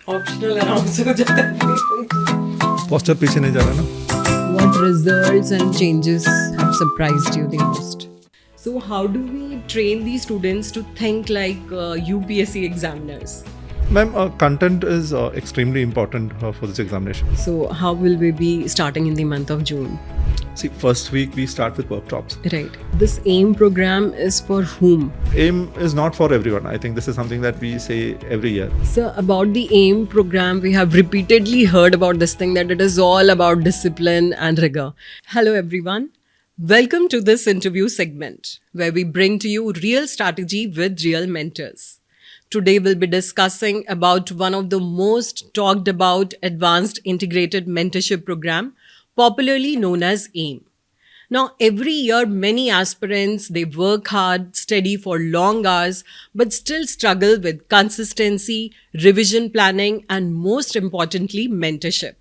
Optional announce हो जाता है. पोस्टर पीछे नहीं जा रहा ना. What results and changes have surprised you the most? So, how do we train these students to think like UPSC examiners? Ma'am, content is extremely important for this examination. So, how will we be starting in the month of June? See, first week we start with workshops. Right. This AIM program is for whom? AIM is not for everyone. I think this is something that we say every year. So, about the AIM program, we have repeatedly heard about this thing that it is all about discipline and rigor. Hello, everyone. Welcome to this interview segment where we bring to you real strategy with real mentors. Today, we'll be discussing about one of the most talked about Advanced Integrated Mentorship Program, popularly known as AIM. Now, every year, many aspirants, they work hard, study for long hours, but still struggle with consistency, revision planning, and most importantly, mentorship.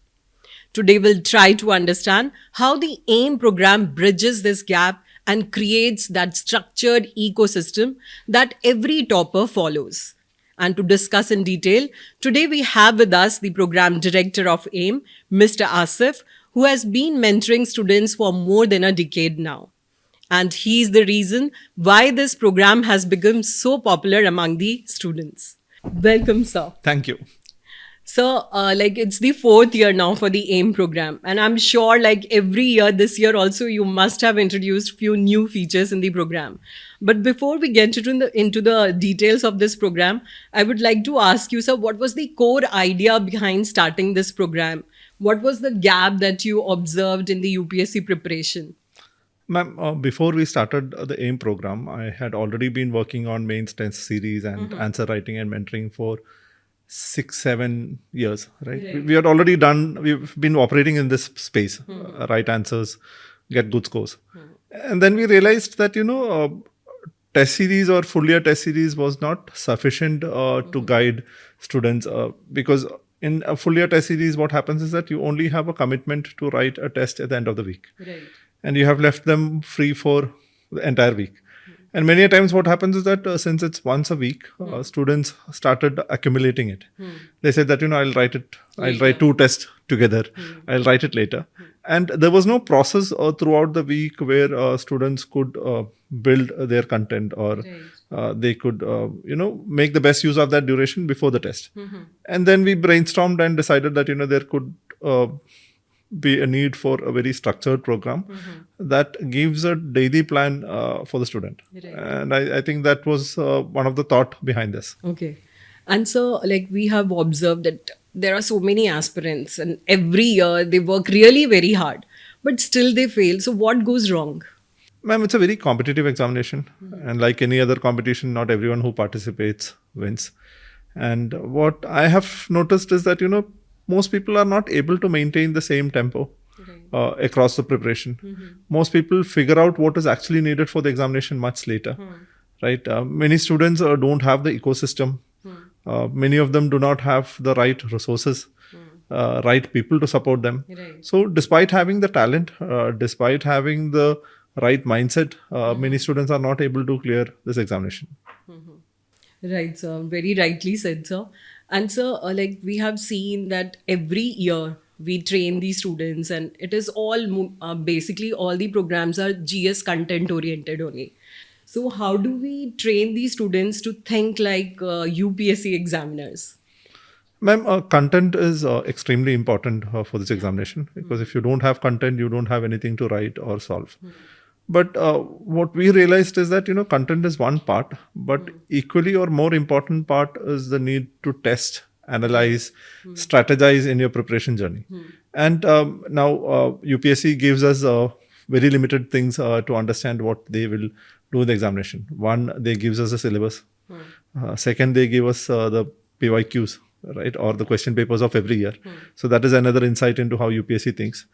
Today, we'll try to understand how the AIM program bridges this gap and creates that structured ecosystem that every topper follows. And to discuss in detail, today we have with us the program director of AIM, Mr. Asif, who has been mentoring students for more than a decade now. And he's the reason why this program has become so popular among the students. Welcome, sir. Thank you. So, it's the fourth year now for the AIM program. And I'm sure every year, this year also, you must have introduced few new features in the program. But before we get into the details of this program, I would like to ask you, sir, what was the core idea behind starting this program? What was the gap that you observed in the UPSC preparation? Ma'am, before we started the AIM program, I had already been working on mains test series and answer writing and mentoring for 6-7 years, right? We had already done, we've been operating in this space, write answers, get good scores. And then we realized that, test series or full year test series was not sufficient to guide students because in a full year test series, what happens is that you only have a commitment to write a test at the end of the week. Right. And you have left them free for the entire week. And many a times what happens is that since it's once a week, students started accumulating it. They said that, I'll write 2 tests together. I'll write it later. And there was no process throughout the week where students could build their content or they could, make the best use of that duration before the test. And then we brainstormed and decided that, there could be a need for a very structured program that gives a daily plan for the student. Right. And I think that was one of the thought behind this. Okay. And so, we have observed that there are so many aspirants and every year they work really very hard, but still they fail. So what goes wrong? Ma'am, it's a very competitive examination. And like any other competition, not everyone who participates wins. And what I have noticed is that, most people are not able to maintain the same tempo across the preparation. Most people figure out what is actually needed for the examination much later, right? Many students don't have the ecosystem. Many of them do not have the right resources, right people to support them. Right. So despite having the talent, despite having the right mindset, many students are not able to clear this examination. Right, sir. Very rightly said, sir. And so, we have seen that every year we train these students, and it is all basically all the programs are GS content oriented only. So, how do we train these students to think like UPSC examiners? Ma'am, content is extremely important for this examination because if you don't have content, you don't have anything to write or solve. But what we realized is that, content is one part, but equally or more important part is the need to test, analyze, strategize in your preparation journey. And now UPSC gives us very limited things to understand what they will do in the examination. One, they gives us a syllabus. Second, they give us the PYQs, right, or the question papers of every year. So that is another insight into how UPSC thinks.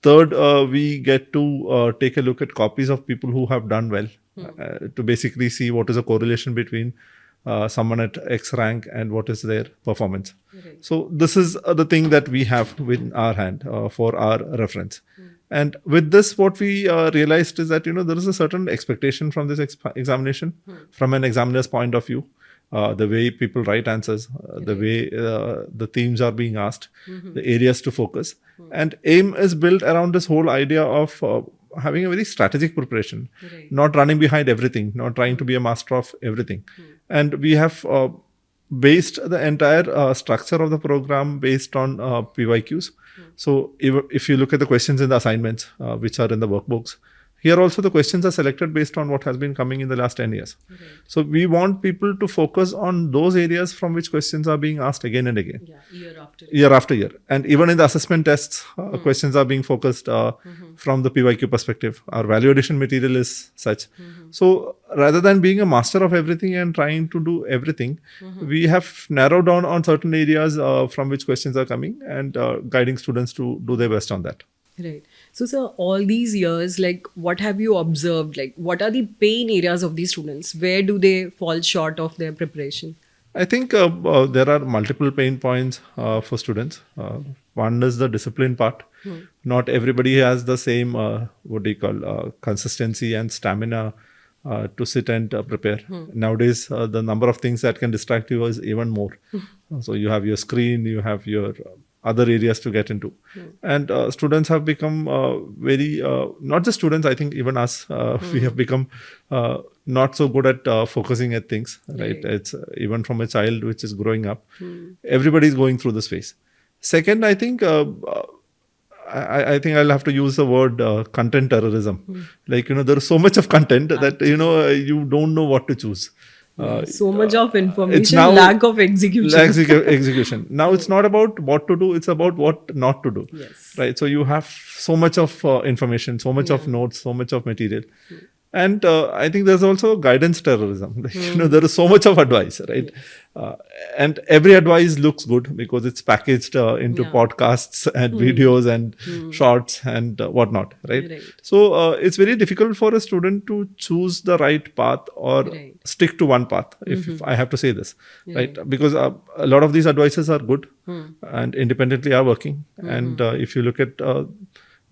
Third, we get to take a look at copies of people who have done well to basically see what is a correlation between someone at X rank and what is their performance. Right. So this is the thing that we have in our hand for our reference. And with this, what we realized is that, there is a certain expectation from this examination from an examiner's point of view. the way people write answers, the way the themes are being asked, the areas to focus. And AIM is built around this whole idea of having a very strategic preparation, not running behind everything, not trying to be a master of everything. And we have based the entire structure of the program based on PYQs. So if you look at the questions in the assignments, which are in the workbooks, here also the questions are selected based on what has been coming in the last 10 years. So we want people to focus on those areas from which questions are being asked again and again. Year after year. And even in the assessment tests, questions are being focused from the PYQ perspective. Our value addition material is such. So rather than being a master of everything and trying to do everything, we have narrowed down on certain areas from which questions are coming and guiding students to do their best on that. Right. So, sir, all these years, like, what have you observed? Like, what are the pain areas of these students? Where do they fall short of their preparation? I think there are multiple pain points for students. One is the discipline part. Not everybody has the same, consistency and stamina to sit and prepare. Nowadays, the number of things that can distract you is even more. So you have your screen, you have your other areas to get into. And students have become very, not just students, I think even us, we have become not so good at focusing at things, right? It's even from a child which is growing up, everybody's going through this phase. Second, I think I think I'll have to use the word content terrorism. Like, there is so much of content that, you don't know what to choose. So much of information, it's now lack of execution. Execution. Now it's not about what to do, it's about what not to do. Yes. Right. So you have so much of information, so much of notes, so much of material. And I think there's also guidance terrorism. Like, there is so much of advice, right? And every advice looks good because it's packaged into podcasts and videos and shorts and whatnot, right? So it's very difficult for a student to choose the right path or stick to one path, if I have to say this, right? Because a lot of these advices are good and independently are working. And if you look at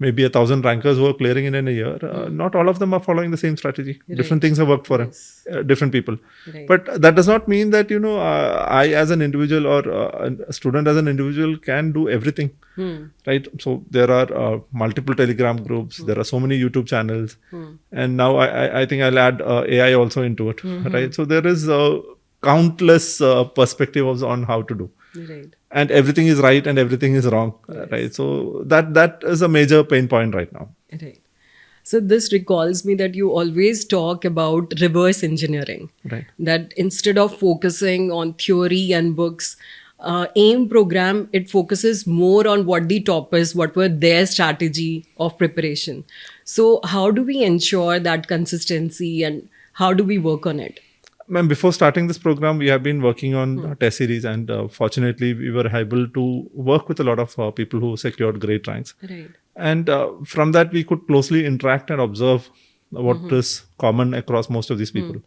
maybe 1,000 rankers who are clearing in a year, not all of them are following the same strategy. Different things have worked for different people. But that does not mean that, I as an individual or a student as an individual can do everything, right? So there are multiple Telegram groups, there are so many YouTube channels. And now I think I'll add AI also into it, right? So there is countless perspectives on how to do. Right. And everything is right and everything is wrong, right? So that is a major pain point right now. Right. So this recalls me that you always talk about reverse engineering. Right. That instead of focusing on theory and books, AIM program, it focuses more on what the toppers, what were their strategy of preparation. So how do we ensure that consistency and how do we work on it? Ma'am, before starting this program, we have been working on test series, and fortunately, we were able to work with a lot of people who secured great ranks. Right. And from that, we could closely interact and observe what is common across most of these people.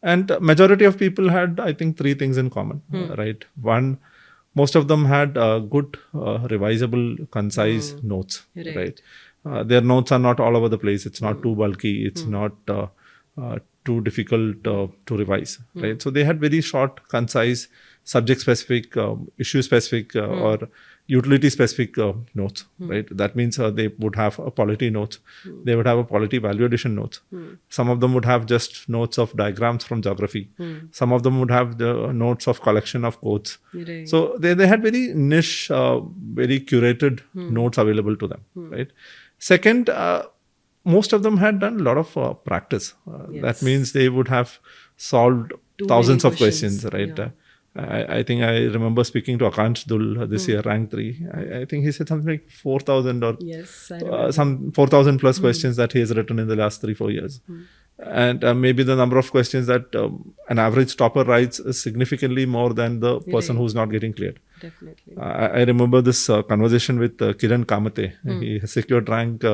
And majority of people had, I think, 3 things in common, right? One, most of them had good, revisable, concise notes, right? Their notes are not all over the place. It's not too bulky. It's not too difficult to revise, right? So they had very short, concise, subject-specific, issue-specific, or utility-specific notes, right? That means they would have a polity notes. They would have a polity value addition notes. Some of them would have just notes of diagrams from geography. Some of them would have the notes of collection of quotes. Right. So they had very niche, very curated notes available to them, right? Second, most of them had done a lot of practice. That means they would have solved thousands of questions, right? Yeah. I think I remember speaking to Akant this year, rank 3. I think he said something like 4,000 or some 4,000 plus questions that he has written in the last 3-4 years. And maybe the number of questions that an average topper writes is significantly more than the person who's not getting cleared. Definitely. I remember this conversation with Kiran Kamate. He has secured rank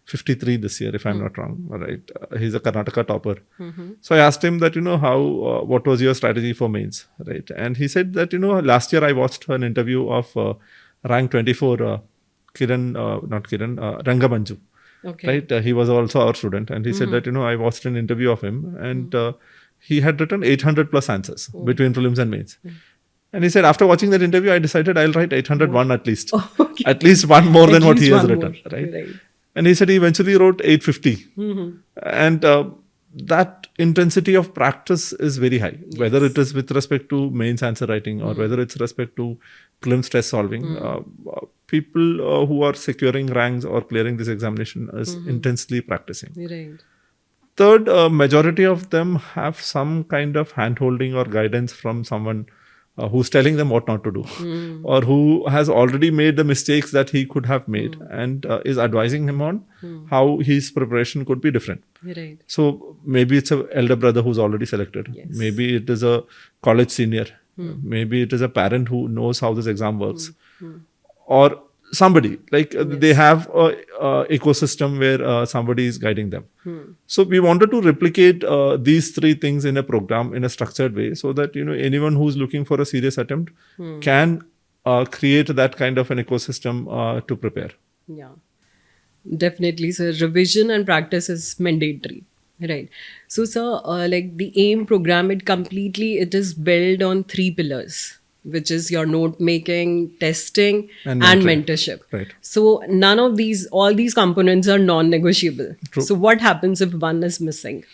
53 this year, if I'm not wrong. Right? He's a Karnataka topper. So I asked him that, what was your strategy for mains? Right? And he said that, last year I watched an interview of rank 24, Rangamanju. Okay. Right? He was also our student. And he said that, I watched an interview of him and he had written 800 plus answers between prelims and mains. And he said, after watching that interview, I decided I'll write 801 at least. Okay. At least one more At than what least he has one written. more. Right? Right. And he said he eventually wrote 850. And that intensity of practice is very high, whether it is with respect to mains answer writing or whether it's respect to prelims test solving. People who are securing ranks or clearing this examination is intensely practicing. Right. Third, majority of them have some kind of hand-holding or guidance from someone who's telling them what not to do, or who has already made the mistakes that he could have made and is advising him on how his preparation could be different. Right. So maybe it's an elder brother who's already selected. Yes. Maybe it is a college senior. Maybe it is a parent who knows how this exam works. Or somebody like they have a ecosystem where somebody is guiding them. So we wanted to replicate these three things in a program in a structured way, so that anyone who's looking for a serious attempt can create that kind of an ecosystem to prepare. Yeah, definitely, sir. Revision and practice is mandatory. Right. So, sir, like the AIM program, it is built on 3 pillars, which is your note making, testing, and mentorship. Right. So all these components are non-negotiable. True. So what happens if one is missing?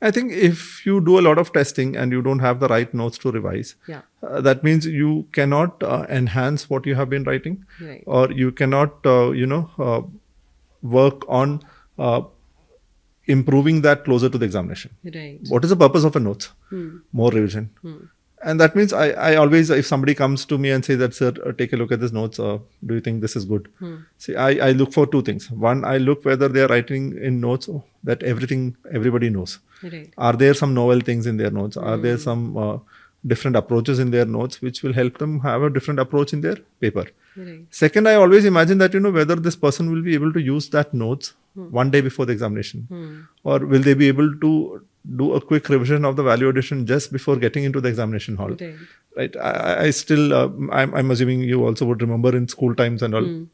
I think if you do a lot of testing and you don't have the right notes to revise, that means you cannot enhance what you have been writing, Right. or you cannot, work on improving that closer to the examination. Right. What is the purpose of a note? More revision. And that means I always, if somebody comes to me and says that, sir, take a look at this notes, do you think this is good? See, I look for 2 things. One, I look whether they are writing in notes that everybody knows. Right. Are there some novel things in their notes? Are there some different approaches in their notes which will help them have a different approach in their paper? Right. Second, I always imagine that, whether this person will be able to use that notes one day before the examination, or will they be able to do a quick revision of the value addition just before getting into the examination hall. Right. I still, I'm assuming you also would remember in school times and all.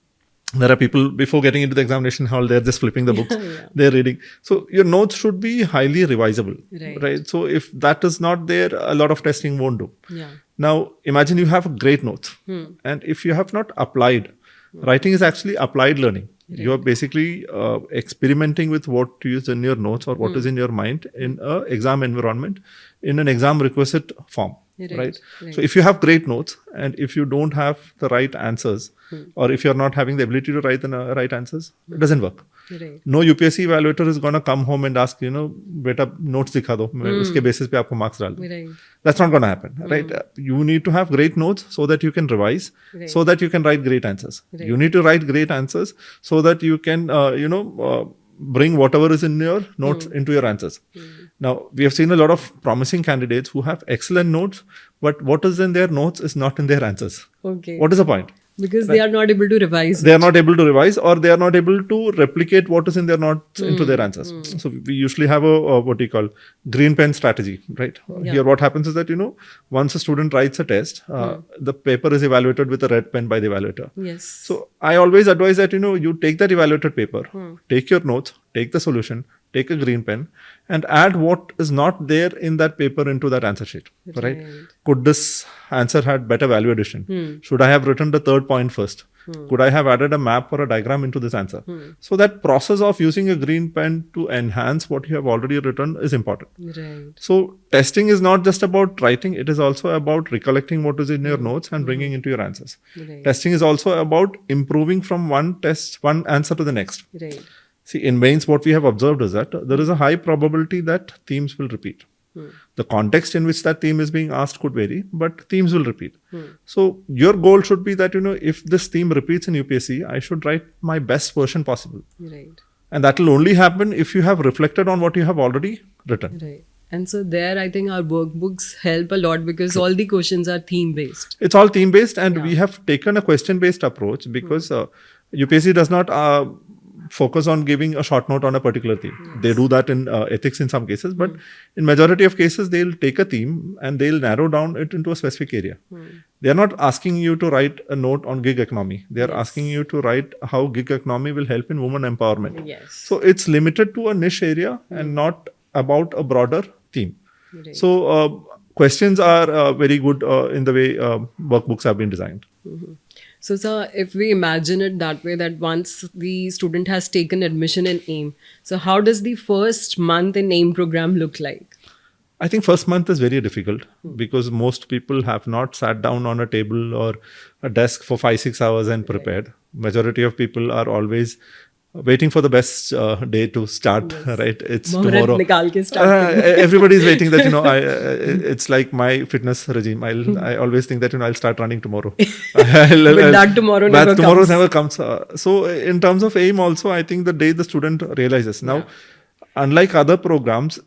There are people before getting into the examination hall, they're just flipping the books, they're reading. So your notes should be highly revisable, right? So if that is not there, a lot of testing won't do. Now, imagine you have great notes, and if you have not applied, writing is actually applied learning. You are basically experimenting with what you use in your notes or what is in your mind in an exam environment, in an exam requisite form. Right. So if you have great notes and if you don't have the right answers, or if you're not having the ability to write the right answers, it doesn't work. No UPSC evaluator is going to come home and ask, beta notes dikha do, uske basis pe aapko marks dal do. That's not going to happen. Right. You need to have great notes so that you can revise, so that you can write great answers. You need to write great answers so that you can, bring whatever is in your notes into your answers. Now, we have seen a lot of promising candidates who have excellent notes, but what is in their notes is not in their answers. Okay. What is the point? Because they are not able to revise. They are not able to revise, or they are not able to replicate what is in their notes into their answers. So we usually have a what you call green pen strategy, right? Here what happens is that, once a student writes a test, the paper is evaluated with a red pen by the evaluator. Yes. So I always advise that, you take that evaluated paper, take your notes, take the solution, take a green pen, and add what is not there in that paper into that answer sheet. Right? Could this answer had better value addition? Should I have written the third point first? Could I have added a map or a diagram into this answer? So that process of using a green pen to enhance what you have already written is important. Right. So testing is not just about writing, it is also about recollecting what is in your notes and bringing into your answers. Testing is also about improving from one answer to the next. Right. See, in mains, what we have observed is that there is a high probability that themes will repeat. The context in which that theme is being asked could vary, but themes will repeat. So your goal should be that, if this theme repeats in UPSC, I should write my best version possible. Right. And that will only happen if you have reflected on what you have already written. Right. And so there, I think our workbooks help a lot because all the questions are theme-based. It's all theme-based, and we have taken a question-based approach because UPSC does not focus on giving a short note on a particular theme. They do that in ethics in some cases, but in majority of cases, they'll take a theme and they'll narrow down it into a specific area. They are not asking you to write a note on gig economy. They are asking you to write how gig economy will help in women empowerment. So it's limited to a niche area and not about a broader theme. Right. So questions are very good in the way workbooks have been designed. So, sir, if we imagine it that way, that once the student has taken admission in AIM, so how does the first month in AIM program look like? I think first month is very difficult because most people have not sat down on a table or a desk for 5-6 hours and prepared. Majority of people are always waiting for the best day to start. Yes. Right? It's Muhurat tomorrow. nikal ke start karna. Everybody is waiting that it's like my fitness regime. I always think that I'll start running tomorrow. But that tomorrow never tomorrow comes. never comes. So in terms of AIM also, I think the day the student realizes now, unlike other programs,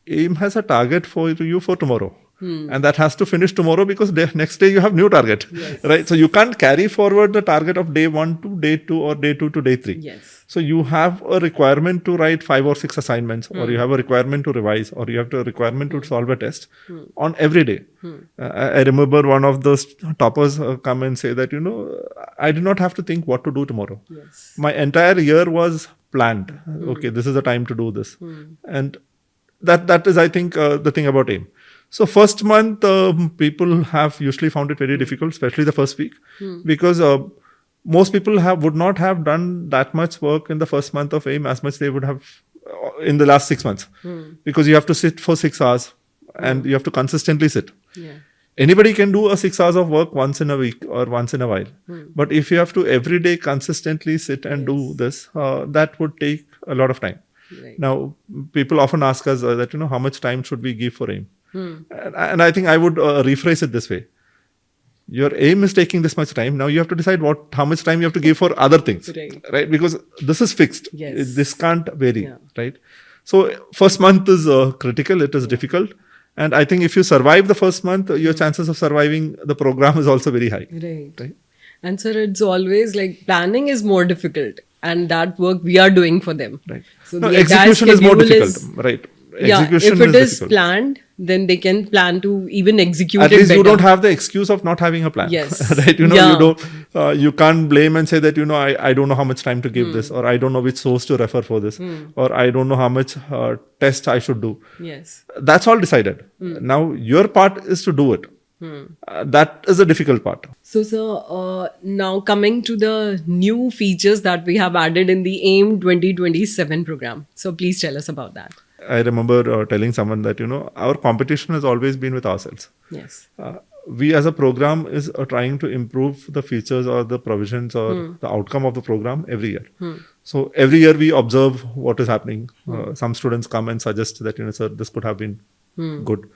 AIM has a target for you for tomorrow. And that has to finish tomorrow because next day you have new target. Yes. Right? So you can't carry forward the target of day 1 to day 2 or day 2 to day 3. Yes. So you have a requirement to write 5 or 6 assignments, or you have a requirement to revise, or you have a requirement to solve a test on every day. I remember one of those toppers come and say that, I did not have to think what to do tomorrow. Yes. My entire year was planned. Okay, this is the time to do this. And that is, I think, the thing about AIM. So first month, people have usually found it very difficult, especially the first week, because most people would not have done that much work in the first month of AIM as much they would have in the last 6 months, because you have to sit for 6 hours and you have to consistently sit. Yeah. Anybody can do a 6 hours of work once in a week or once in a while, but if you have to every day consistently sit and do this, that would take a lot of time. Right. Now, people often ask us that, how much time should we give for AIM? And I think I would rephrase it this way. Your aim is taking this much time. Now you have to decide how much time you have to give for other things, right? Because this is fixed. Yes. This can't vary, right? So first month is critical. It is difficult. And I think if you survive the first month, your chances of surviving the program is also very high. Right. And sir, it's always like planning is more difficult, and that work we are doing for them. Right. So No, the execution is more schedule difficult, right? Yeah, Execution if it is difficult. planned, then they can plan to even execute At it least better. you don't have the excuse of not having a plan. Yes. Right? You Yeah. don't. You can't blame and say that I don't know how much time to give this, or I don't know which source to refer for this, or I don't know how much test I should do. Yes. That's all decided. Now your part is to do it. That is a difficult part. So, sir, now coming to the new features that we have added in the AIM 2027 program. So, please tell us about that. I remember telling someone that our competition has always been with ourselves. Yes. We as a program is trying to improve the features or the provisions or the outcome of the program every year. So every year we observe what is happening. Some students come and suggest that sir, this could have been good.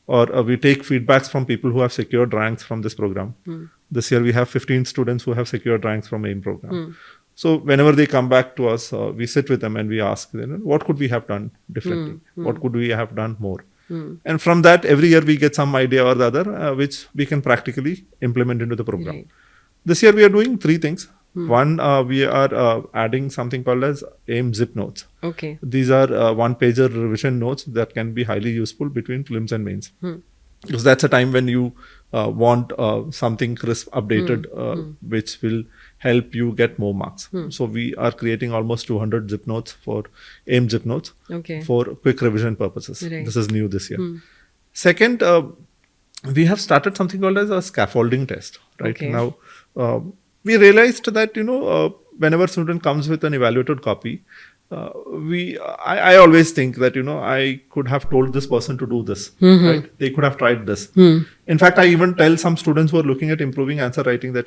Or we take feedbacks from people who have secured ranks from this program. This year we have 15 students who have secured ranks from AIM program. So whenever they come back to us, we sit with them and we ask them, what could we have done differently? What could we have done more? And from that, every year we get some idea or the other, which we can practically implement into the program. Right. This year we are doing 3 things. One, we are adding something called as AIM zip notes. Okay. These are one-pager revision notes that can be highly useful between prelims and mains. Because that's a time when you want something crisp, updated, which will help you get more marks. So we are creating almost 200 zip notes for AIM zip notes for quick revision purposes. Right. This is new this year. Second, we have started something called as a scaffolding test. Right. Okay. Now, we realized that whenever student comes with an evaluated copy, I always think that I could have told this person to do this. Right? They could have tried this. In fact, I even tell some students who are looking at improving answer writing that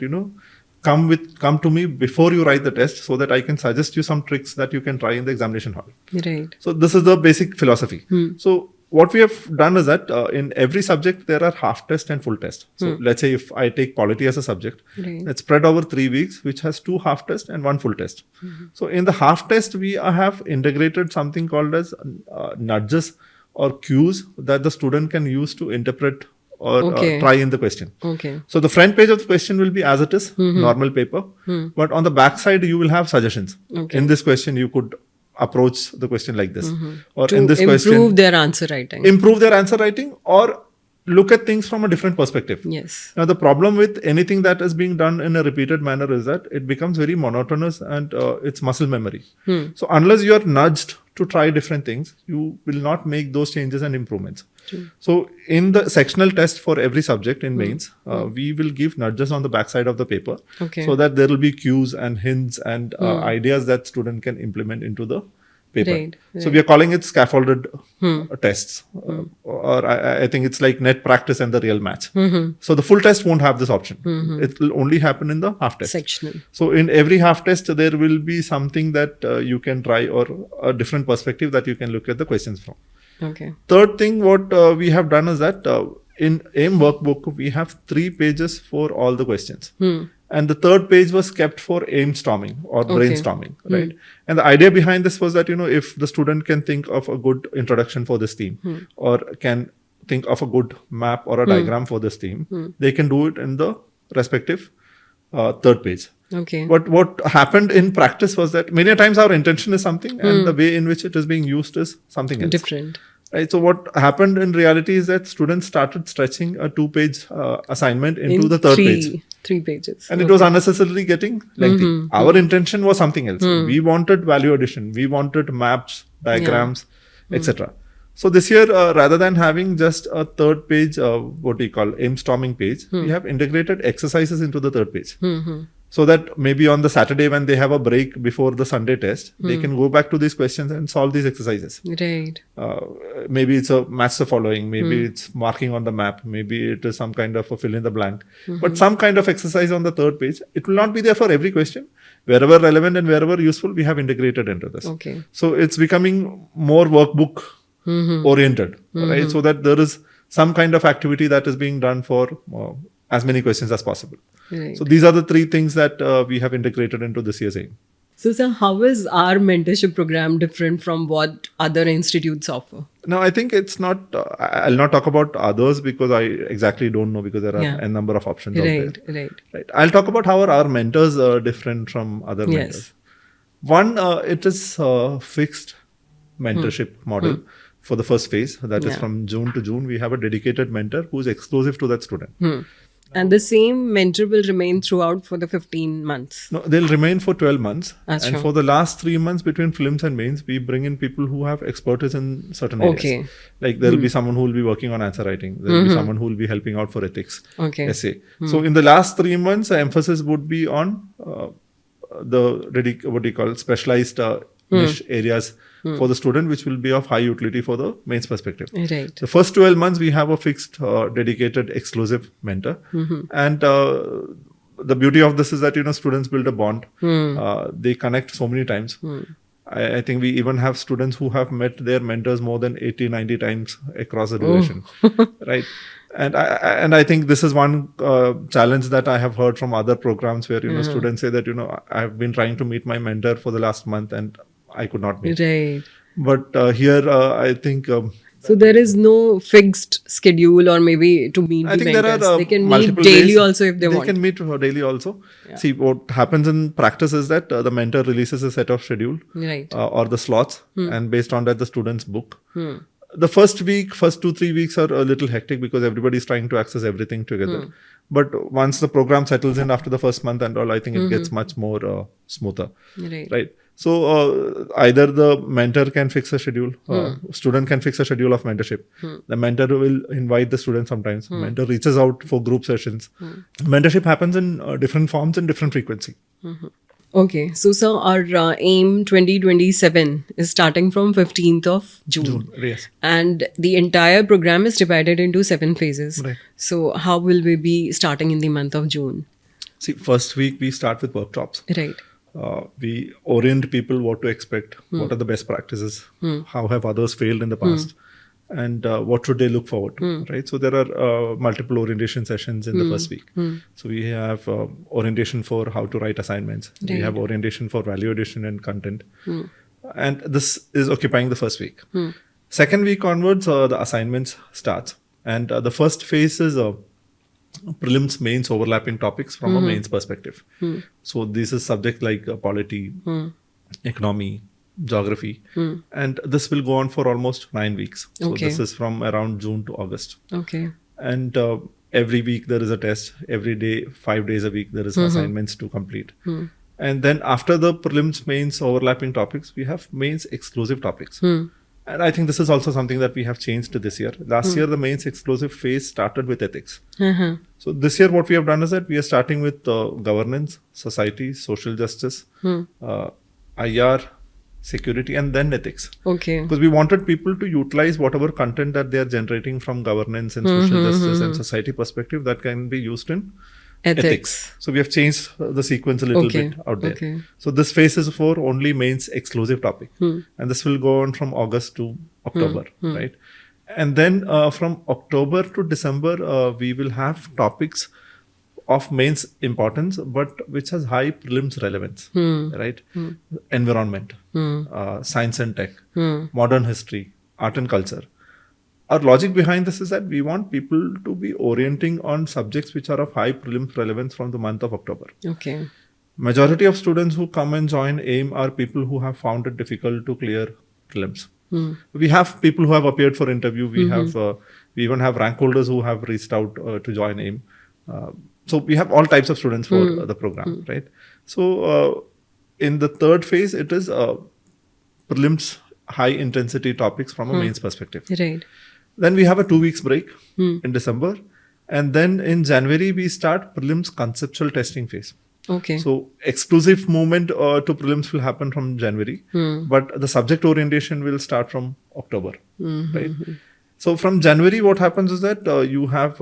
come to me before you write the test so that I can suggest you some tricks that you can try in the examination hall. Right. So this is the basic philosophy. So what we have done is that in every subject there are half test and full test. So let's say if I take polity as a subject, it's spread over 3 weeks, which has 2 half tests and 1 full test. So in the half test, we have integrated something called as nudges or cues that the student can use to interpret or try in the question. Okay. So the front page of the question will be as it is, normal paper. But on the back side, you will have suggestions. In this question, you could approach the question like this. Or To in this question, improve their answer writing. improve their answer writing or look at things from a different perspective. Yes. Now, the problem with anything that is being done in a repeated manner is that it becomes very monotonous and it's muscle memory. So unless you are nudged to try different things, you will not make those changes and improvements. True. So in the sectional test for every subject in mains, we will give nudges on the backside of the paper, Okay. so that there will be cues and hints and ideas that student can implement into the paper. Right, So we are calling it scaffolded tests, or I think it's like net practice and the real match. So the full test won't have this option. It will only happen in the half test. Sectional. So in every half test, there will be something that you can try, or a different perspective that you can look at the questions from. Okay. Third thing, what we have done is that in AIM workbook, we have 3 pages for all the questions. And the third page was kept for AIM storming or brainstorming, right? And the idea behind this was that, if the student can think of a good introduction for this theme, or can think of a good map or a diagram for this theme, they can do it in the respective third page. Okay. But what happened in practice was that many times our intention is something and the way in which it is being used is something else. Different. Right. So what happened in reality is that students started stretching a 2-page assignment into the third page. 3 pages. And it was unnecessarily getting lengthy. Our intention was something else. We wanted value addition. We wanted maps, diagrams, etc. So this year, rather than having just a third page, what we call AIM storming page, we have integrated exercises into the third page. So that maybe on the Saturday when they have a break before the Sunday test, they can go back to these questions and solve these exercises. Right. Maybe it's a match the following, maybe it's marking on the map, maybe it is some kind of a fill in the blank, but some kind of exercise on the third page. It will not be there for every question. Wherever relevant and wherever useful, we have integrated into this. Okay. So it's becoming more workbook oriented, right? So that there is some kind of activity that is being done for as many questions as possible. Right. So these are the 3 things that we have integrated into this year's AIM. So, sir, how is our mentorship program different from what other institutes offer? Now, I think it's not, I'll not talk about others because I exactly don't know, because there are a number of options out there. Right. I'll talk about how our mentors are different from other mentors. One, it is a fixed mentorship model for the first phase. That is from June to June. We have a dedicated mentor who is exclusive to that student. And the same mentor will remain throughout for the 15 months? No, they'll remain for 12 months. Achha. And for the last 3 months between prelims and mains, we bring in people who have expertise in certain areas. Okay. Like there'll be someone who will be working on answer writing. There'll be someone who will be helping out for ethics, essay. So in the last 3 months, the emphasis would be on specialized niche areas for the student, which will be of high utility for the mains perspective. Right. The first 12 months, we have a fixed, dedicated, exclusive mentor. And the beauty of this is that, students build a bond. They connect so many times. I think we even have students who have met their mentors more than 80, 90 times across the duration. Right. And I think this is one challenge that I have heard from other programs where, students say that, I have been trying to meet my mentor for the last month and I could not meet. Right. But here, I think... so there is no fixed schedule or maybe to meet I the think mentors. there are They can meet multiple daily days. also if they want. They can meet daily also. See, what happens in practice is that the mentor releases a set of schedule or the slots, and based on that, the students book. The first 2-3 weeks are a little hectic because everybody is trying to access everything together. But once the program settles in after the first month and all, I think it gets much more smoother. Right. So either the mentor can fix a schedule, student can fix a schedule of mentorship. The mentor will invite the student sometimes. Mentor reaches out for group sessions. Mentorship happens in different forms and different frequency. Okay. So, sir, our AIM 2027 is starting from 15th of June. Yes. And the entire program is divided into 7 phases. Right. So, how will we be starting in the month of June? See, first week we start with workshops. Right. We orient people what to expect, what are the best practices, how have others failed in the past, and what should they look forward to, right? So there are multiple orientation sessions in the first week. So we have orientation for how to write assignments. Right. We have orientation for value addition and content. And this is occupying the first week. Second week onwards, the assignments starts. And the first phase is prelims, mains overlapping topics from a mains perspective. So this is subject like polity, economy, geography, and this will go on for almost 9 weeks. So this is from around June to August. Okay. And every week there is a test. Every day, 5 days a week, there is assignments to complete. And then after the prelims, mains overlapping topics, we have mains exclusive topics. And I think this is also something that we have changed to this year. Last year, the mains exclusive phase started with ethics. So this year, what we have done is that we are starting with governance, society, social justice, IR, security, and then ethics. Okay. Because we wanted people to utilize whatever content that they are generating from governance and social justice and society perspective that can be used in ethics. So we have changed the sequence a little bit out there. Okay. So this phase is for only mains exclusive topic, and this will go on from August to October, right? And then from October to December, we will have topics of mains importance, but which has high prelims relevance, right? Environment, science and tech, modern history, art and culture. Our logic behind this is that we want people to be orienting on subjects which are of high prelims relevance from the month of October. Okay. Majority of students who come and join AIM are people who have found it difficult to clear prelims. We have people who have appeared for interview. We have we even have rank holders who have reached out to join AIM. So we have all types of students for the program, right? So in the third phase, it is prelims high intensity topics from a mains perspective. Right. Then we have a 2 weeks break in December. And then in January, we start prelims conceptual testing phase. Okay. So exclusive movement to prelims will happen from January, but the subject orientation will start from October, right? So from January, what happens is that you have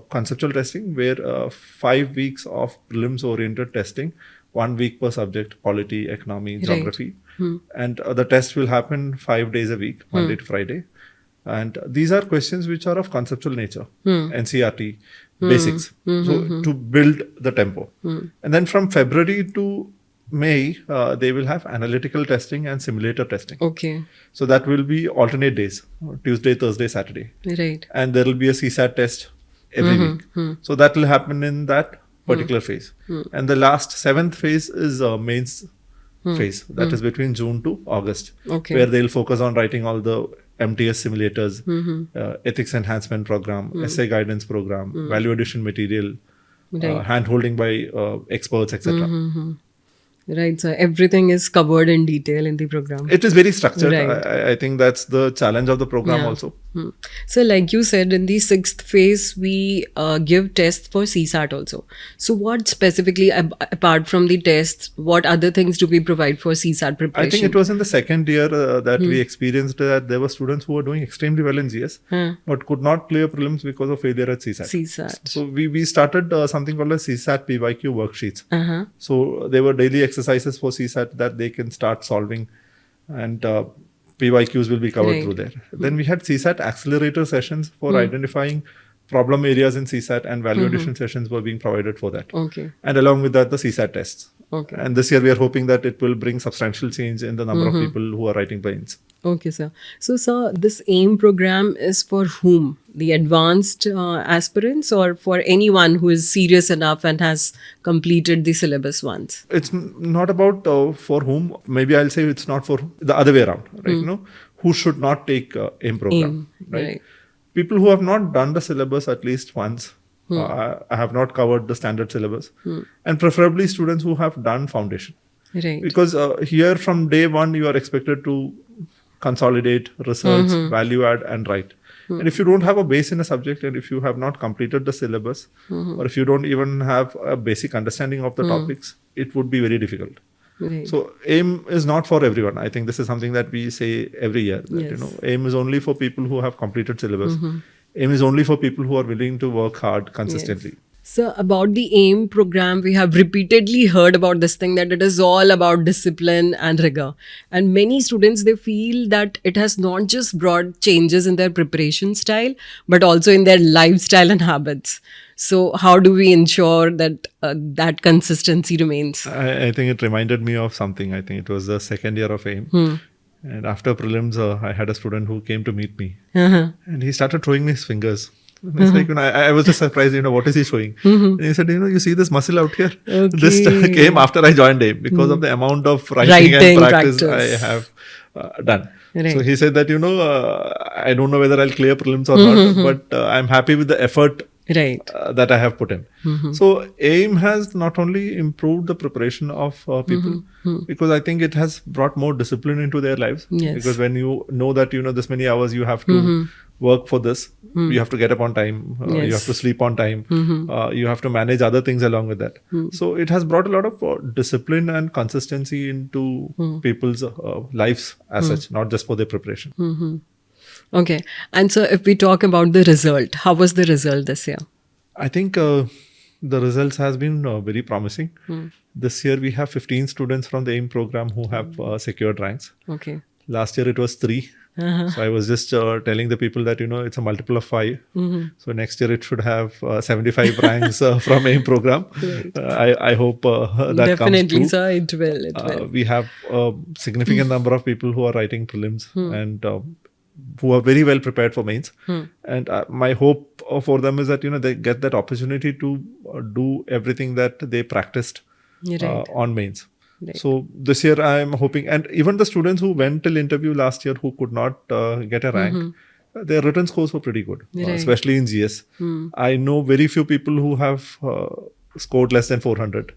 conceptual testing where 5 weeks of prelims oriented testing, 1 week per subject, polity, economy, geography. And the test will happen 5 days a week, Monday to Friday. And these are questions which are of conceptual nature, NCRT, basics, so to build the tempo. And then from February to May, they will have analytical testing and simulator testing. Okay. So that will be alternate days, Tuesday, Thursday, Saturday. Right. And there will be a CSAT test every week. So that will happen in that particular phase. And the last 7th phase is mains phase. That is between June to August, where they'll focus on writing all the MTS simulators, ethics enhancement program, essay guidance program, value addition material, hand holding by experts, etc. Right. So everything is covered in detail in the program. It is very structured. Right. I think that's the challenge of the program also. So like you said, in the 6th phase, we give tests for CSAT also. So what specifically, apart from the tests, what other things do we provide for CSAT preparation? I think it was in the second year that we experienced that there were students who were doing extremely well in GS, but could not clear prelims because of failure at CSAT. So we started something called a CSAT PYQ worksheets. So they were daily exercises for CSAT that they can start solving, and PYQs will be covered through there. Then we had CSAT accelerator sessions for identifying problem areas in CSAT, and value addition sessions were being provided for that. And along with that, the CSAT tests. And this year we are hoping that it will bring substantial change in the number of people who are writing mains. Okay, sir. So, sir, this AIM program is for whom? The advanced aspirants, or for anyone who is serious enough and has completed the syllabus once? It's not about for whom. Maybe I'll say it's not for the other way around, right? You know, who should not take AIM program, right? People who have not done the syllabus at least once. I have not covered the standard syllabus, and preferably students who have done foundation. Right. Because here from day one, you are expected to consolidate, research, value add, and write. And if you don't have a base in a subject, and if you have not completed the syllabus, or if you don't even have a basic understanding of the topics, it would be very difficult. Right. So AIM is not for everyone. I think this is something that we say every year. That, you know, AIM is only for people who have completed syllabus. AIM is only for people who are willing to work hard consistently. Yes. So about the AIM program, we have repeatedly heard about this thing, that it is all about discipline and rigor. And many students, they feel that it has not just brought changes in their preparation style, but also in their lifestyle and habits. So how do we ensure that that consistency remains? I think it reminded me of something. I think it was the second year of AIM. And after prelims, I had a student who came to meet me. And he started showing me his fingers. And it's like, I was just surprised, what is he showing? And he said, you see this muscle out here? This came after I joined AIM because of the amount of writing and practice I have done. Right. So he said that, I don't know whether I'll clear prelims or not, but I'm happy with the effort Right. that I have put in. So AIM has not only improved the preparation of people, because I think it has brought more discipline into their lives. Yes. Because when you know that this many hours you have to work for this, you have to get up on time, you have to Yes. sleep on time, you have to manage other things along with that. So it has brought a lot of discipline and consistency into people's lives as such, not just for their preparation. Okay. And so if we talk about the result, how was the result this year? I think the results has been very promising. This year we have 15 students from the AIM program who have secured ranks. Okay. Last year it was 3. So I was just telling the people that it's a multiple of 5. So next year it should have 75 ranks from AIM program. Right. I hope that comes Definitely, true. sir. It will. It will. We have a significant number of people who are writing prelims and who are very well prepared for mains. And my hope for them is that they get that opportunity to do everything that they practiced Right. on mains. Right. So this year I am hoping, and even the students who went till interview last year who could not get a rank, their written scores were pretty good, Right. especially in GS. I know very few people who have scored less than 400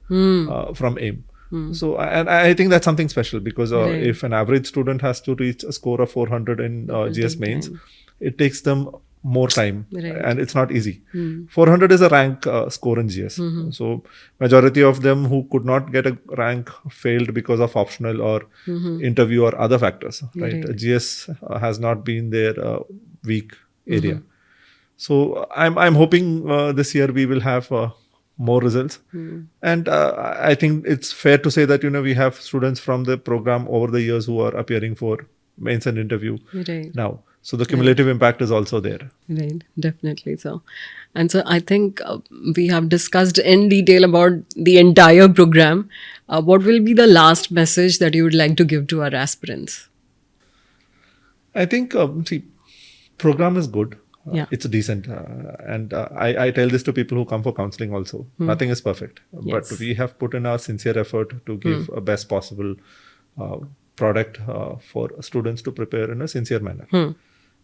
from AIM. So, and I think that's something special, because Right. if an average student has to reach a score of 400 in GS take mains, time. it takes them more time, Right. and it's not easy. 400 is a rank score in GS. So majority of them who could not get a rank failed because of optional or interview or other factors, right? Right. GS has not been their weak area. So I'm hoping this year we will have more results. And I think it's fair to say that we have students from the program over the years who are appearing for mains and interview Right. now. So the cumulative impact is also there. Right, definitely so. And so I think we have discussed in detail about the entire program. What will be the last message that you would like to give to our aspirants? I think, see, program is good. Yeah. It's decent. And I tell this to people who come for counseling also. Nothing is perfect. Yes. But we have put in our sincere effort to give a best possible product for students to prepare in a sincere manner.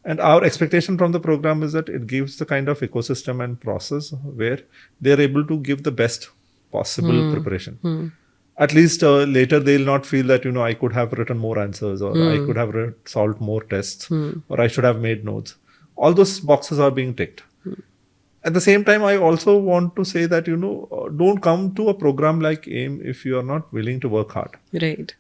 And our expectation from the program is that it gives the kind of ecosystem and process where they're able to give the best possible preparation. At least later they'll not feel that, I could have written more answers, or I could have solved more tests, or I should have made notes. All those boxes are being ticked. At the same time, I also want to say that, don't come to a program like AIM if you are not willing to work hard. Right.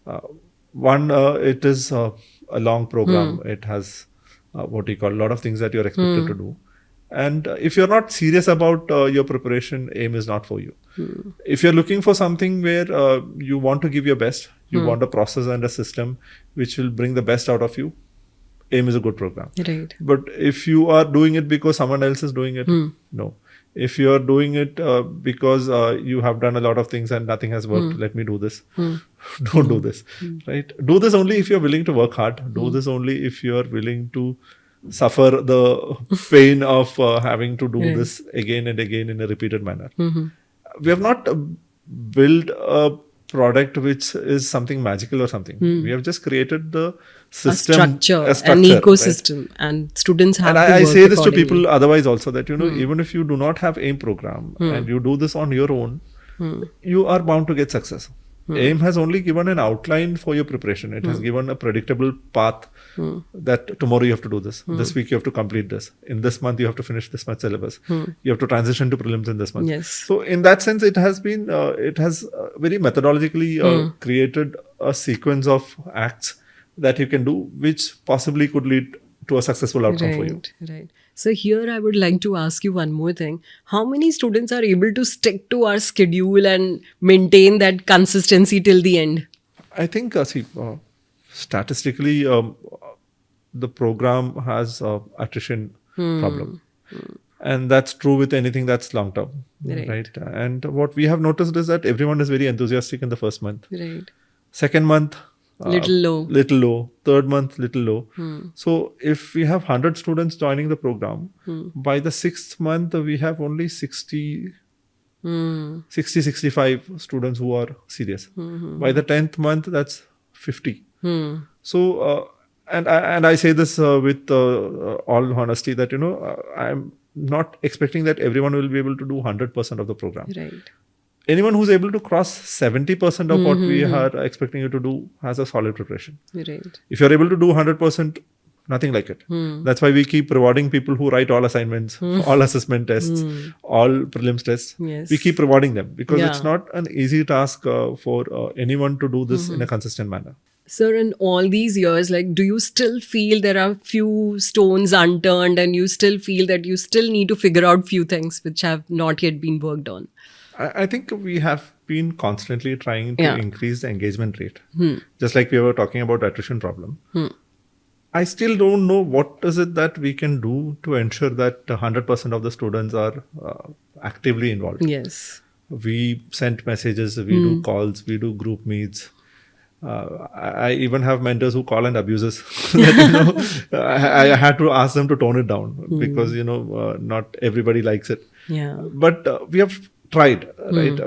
One, it is a long program. It has a lot of things that you're expected to do. And if you're not serious about your preparation, AIM is not for you. If you're looking for something where you want to give your best, you want a process and a system which will bring the best out of you, AIM is a good program. Right. But if you are doing it because someone else is doing it, no. If you are doing it because you have done a lot of things and nothing has worked, let me do this. Don't do this, right? Do this only if you're willing to work hard. Do this only if you're willing to suffer the pain of having to do this again and again in a repeated manner. We have not built a product which is something magical or something. We have just created the system, a structure, an right? ecosystem, and students have And to I work say this to accordingly. people otherwise also, that even if you do not have AIM program and you do this on your own, you are bound to get success. AIM has only given an outline for your preparation. It has given a predictable path that tomorrow you have to do this. This week you have to complete this. In this month you have to finish this much syllabus. You have to transition to prelims in this month. Yes. So in that sense, it has been, very methodologically created a sequence of acts that you can do, which possibly could lead to a successful outcome for you. Right. So here I would like to ask you one more thing. How many students are able to stick to our schedule and maintain that consistency till the end? I think, statistically, the program has attrition problem. And that's true with anything that's long term, right? And what we have noticed is that everyone is very enthusiastic in the first month. Right. Second month, Little low. Third month, little low. So if we have 100 students joining the program, by the 6th month, we have only 65 students who are serious. By the 10th month, that's 50. So, and I say this with all honesty that, not expecting that everyone will be able to do 100% of the program. Right. Anyone who's able to cross 70% of what we are expecting you to do has a solid preparation. Right. If you're able to do 100%, nothing like it. That's why we keep rewarding people who write all assignments, all assessment tests, all prelims tests. Yes. We keep rewarding them because Yeah. it's not an easy task for anyone to do this in a consistent manner. Sir, in all these years, like, do you still feel there are few stones unturned and you still feel that you still need to figure out few things which have not yet been worked on? I think we have been constantly trying to Yeah. increase the engagement rate. Just like we were talking about attrition problem. I still don't know what is it that we can do to ensure that 100% of the students are actively involved. Yes. We send messages, we do calls, we do group meets. I even have mentors who call and abuse us. That, I had to ask them to tone it down because not everybody likes it. Yeah. But we have tried, right?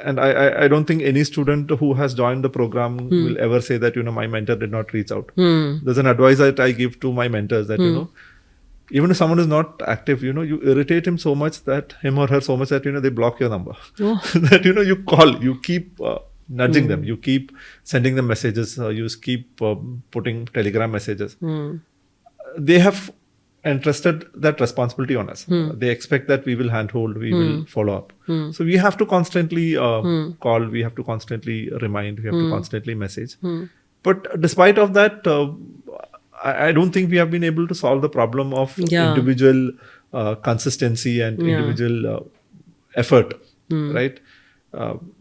And I don't think any student who has joined the program will ever say that my mentor did not reach out. There's an advice that I give to my mentors that even if someone is not active, you irritate him so much that him or her so much that they block your number. That you call, you keep nudging them, you keep sending them messages, you keep putting telegram messages. They have entrusted that responsibility on us. They expect that we will handhold, we will follow up. So we have to constantly call, we have to constantly remind, we have to constantly message. But despite of that, I don't think we have been able to solve the problem of individual consistency and individual effort, right?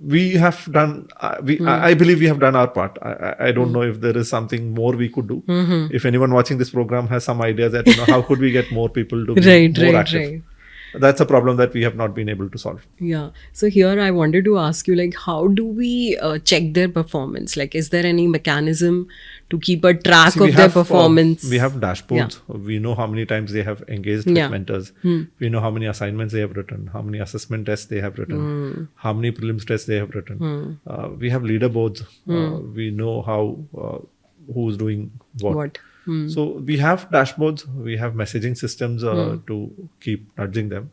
We have done, I believe we have done our part. I don't know if there is something more we could do. If anyone watching this program has some idea that, how could we get more people to be more active? Right. That's a problem that we have not been able to solve. Yeah. So here I wanted to ask you, like, how do we check their performance? Like, is there any mechanism to keep a track of their performance? We have dashboards. Yeah. We know how many times they have engaged with mentors. We know how many assignments they have written, how many assessment tests they have written, how many prelims tests they have written. We have leaderboards. We know how who's doing what. So we have dashboards, we have messaging systems to keep nudging them.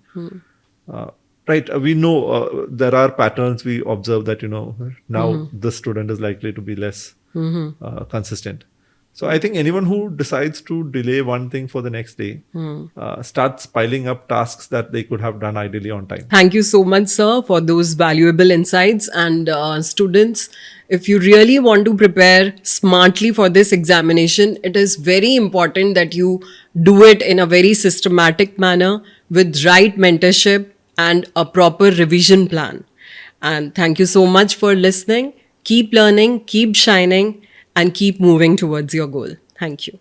Right. We know there are patterns we observe that, now this student is likely to be less consistent. So I think anyone who decides to delay one thing for the next day starts piling up tasks that they could have done ideally on time. Thank you so much, sir, for those valuable insights. And students, if you really want to prepare smartly for this examination, it is very important that you do it in a very systematic manner with right mentorship and a proper revision plan. And thank you so much for listening. Keep learning, keep shining, and keep moving towards your goal. Thank you.